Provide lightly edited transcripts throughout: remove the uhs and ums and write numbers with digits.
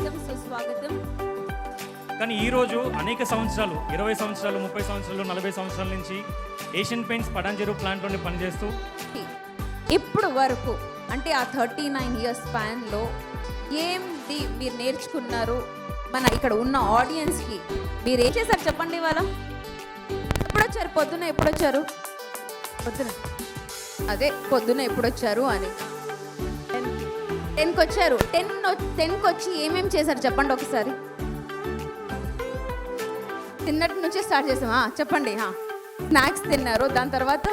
స్వాగతం సుస్వాగతం. కానీ ఈరోజు అనేక సంవత్సరాలు 20 సంవత్సరాలు 30 సంవత్సరాలు 40 సంవత్సరాల నుంచి ఏషియన్ పెయింట్స్ పటాన్చెరు ప్లాంట్లోనే పనిచేస్తూ ఇప్పుడు వరకు అంటే ఆ 39 ఇయర్స్ స్పాన్లో ఏంటి మీరు నేర్చుకున్నారు? మన ఇక్కడ ఉన్న ఆడియన్స్కి మీరు ఏం చేశారు చెప్పండి. ఇవాళ ఎప్పుడొచ్చారు? పొద్దున ఎప్పుడొచ్చారు? పొద్దున ఎప్పుడొచ్చారు అని 10కి వచ్చారు. 10కి వచ్చి ఏమేమి చేశారు చెప్పండి ఒకసారి. తిన్నట్టు నుంచే స్టార్ట్ చేసామా చెప్పండి. స్నాక్స్ తిన్నారు, దాని తర్వాత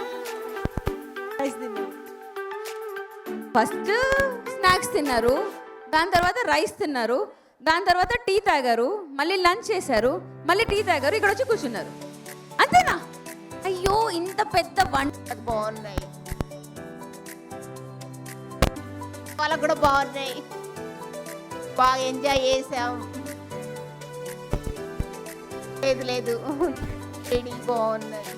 ఫస్ట్ స్నాక్స్ తిన్నారు, దాని తర్వాత రైస్ తిన్నారు, దాని తర్వాత టీ తాగారు, మళ్ళీ లంచ్ చేశారు, మళ్ళీ టీ తాగారు, ఇక్కడ వచ్చి కూర్చున్నారు. అంతేనా? అయ్యో ఇంత పెద్ద వంట బాగున్నాయి, వాళ్ళకు కూడా బాగున్నాయి, బాగా ఎంజాయ్ చేసాం. లేదు లేదు రెడీ బాగున్నాయి.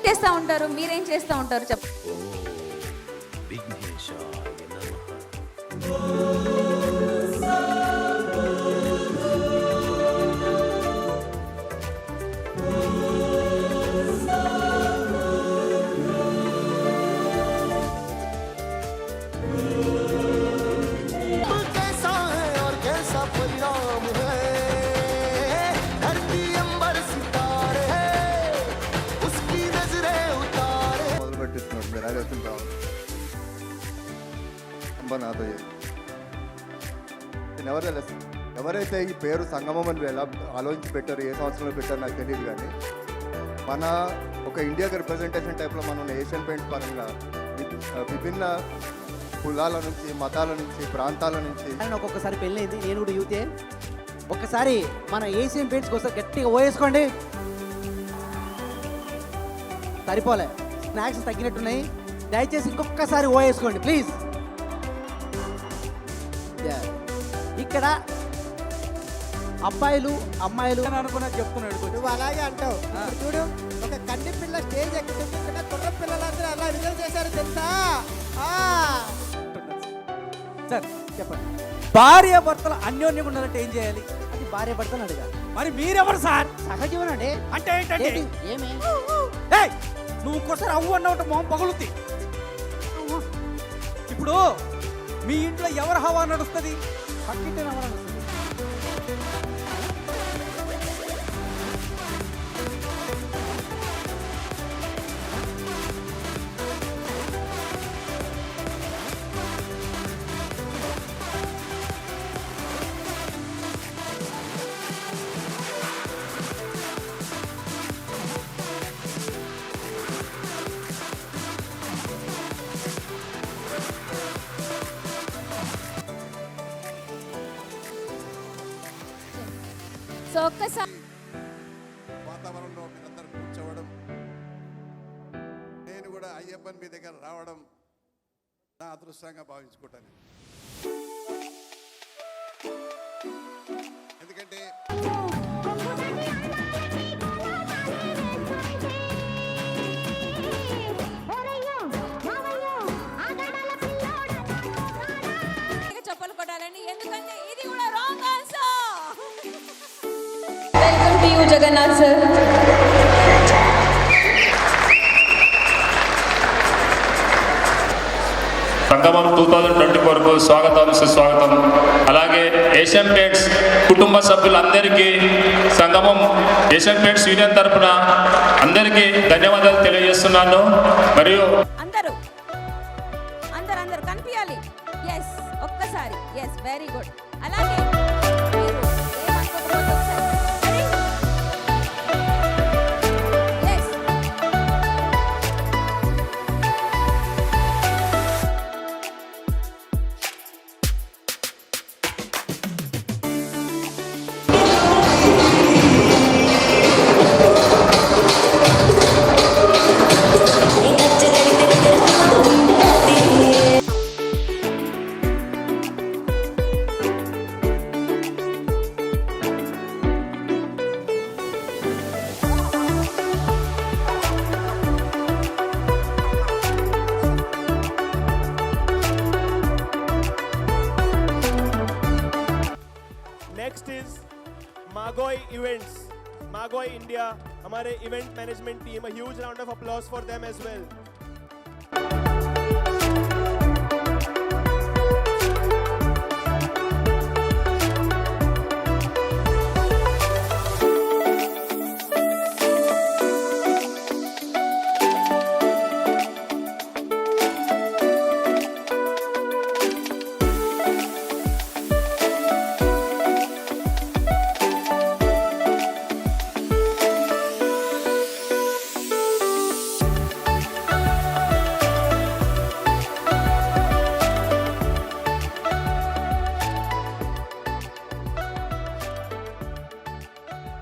చేస్తూ ఉంటారు, మీరేం చేస్తూ ఉంటారు చెప్ప ఎవరైతే ఈ పేరు సంగమం అని ఎలా ఆలోచించి పెట్టారు, ఏ సంవత్సరంలో పెట్టారు నాకు తెలియదు. కానీ మన ఒక ఇండియాకి రిప్రజెంటేషన్ టైప్లో మనం ఏషియన్ పెయింట్స్ పరంగా విభిన్న కులాల నుంచి, మతాల నుంచి, ప్రాంతాల నుంచి ఒక్కొక్కసారి పెళ్ళైంది. నేను కూడా యూతే. ఒక్కసారి మన ఏషియన్ పెయింట్స్ కోసం గట్టిగా ఓయేసుకోండి. సరిపోలే, స్నాక్స్ తగ్గినట్టున్నాయి. దయచేసి ఇంకొకసారి ఓయేసుకోండి ప్లీజ్. ఇక్కడ అబ్బాయిలు అమ్మాయిలు అనుకున్నా చెప్తున్నాడు. నువ్వు అలాగే అంటావు. చూడు, ఒక కన్ని పిల్ల స్టేజ్ ఎక్కుతుంటే కుర్ర పిల్లలందరూ అలా రిజర్వ్ చేశారు తెలుసా? సార్ చెప్పండి, భార్య భర్తలు అన్యోన్యం ఉండాలంటే ఏం చేయాలి? అది భార్య భర్తలు అడిగారు. మరి మీరెవరు సార్? సహజీవనం అండి. అంటే ఏంటంటే ఏమి నువ్వు ఇంకోసారి అవ్వు అన్నట్టు మొహం పగులుద్ది. ఇప్పుడు మీ ఇంట్లో ఎవరు హవా నడుస్తుంది? పక్కింటి హవా నడుస్తుంది. సో ఒక్కసారి వాతావరణంలో మీరందరూ కూర్చోవడం, నేను కూడా అయ్యప్పని మీ దగ్గర రావడం నా అదృష్టంగా భావించుకుంటాను. ఎందుకంటే చెప్పలు కొట్టాలండి, ఎందుకంటే ఇది కూడా wrong answer. Welcome to you Jagannath sir. సంగమం 2024కు స్వాగతం సుస్వాగతం. అలాగే ఏషియన్ పెయింట్స్ కుటుంబ సభ్యులందరికీ సంగమం ఏషియన్ పెయింట్స్ యూనియన్ తరఫున అందరికీ ధన్యవాదాలు తెలియజేస్తున్నాను. మరియు అందరూ కనిపించాలి. ఎస్, ఒక్కసారి. Yes, very good. అలాగే మీరు ఏమనుకోకపోతే ఒకసారి yes. Magoi Events, Magoi India, हमारे event management team, a huge round of applause for them as well.